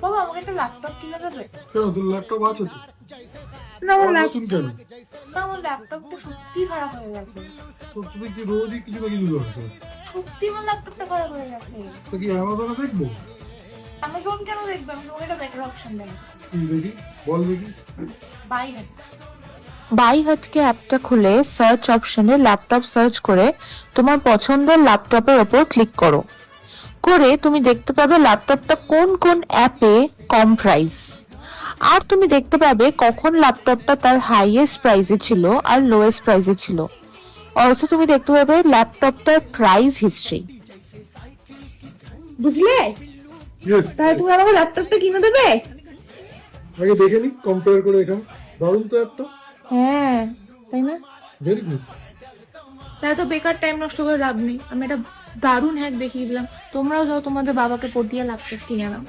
বাবা আমাকে একটা ল্যাপটপ কিনে দেবে? কেন, তোর ল্যাপটপ আছে তো? না আমার নতুন কেন? আমার ল্যাপটপটা সত্যি খারাপ হয়ে গেছে। তোর তো দেখছি রোজই কিছু না কিছু দরকার। সত্যি আমার ল্যাপটপটা খারাপ হয়ে গেছে। তা কি অ্যামাজনে দেখবো? অ্যামাজন কেন দেখবে? আমি তোমাকে একটা বেটার অপশন দেখাচ্ছি। কি দেখি, বল দেখি। বাই হাট। বাই হাটকে অ্যাপটা খুলে সার্চ অপশনে ল্যাপটপ সার্চ করে তোমার পছন্দের ল্যাপটপের ওপর ক্লিক করো। করে তুমি দেখতে পাবে ল্যাপটপটা কোন কোন অ্যাপে কম প্রাইস। আর তুমি দেখতে পাবে কখন ল্যাপটপটা তার হাইয়েস্ট প্রাইসে ছিল আর লোয়েস্ট প্রাইসে ছিল। অলসো তুমি দেখতে পাবে ল্যাপটপটার প্রাইস হিস্ট্রি। বুঝলে? ইয়েস, তাহলে তুমি আমাকে ল্যাপটপটা কিনে দেবে? আগে দেখে নি, কম্পেয়ার করে এখানে। দারুণ তো অ্যাপটা, হ্যাঁ, তাই না? Very good. তাহলে তো বেকার টাইম নষ্ট করে লাভ নেই। আমি একটা দারুণ হ্যাক দেখিয়ে দিলাম। তোমরাও যাও তোমাদের বাবাকে পটিয়ে ল্যাপটপ কিনে নাও।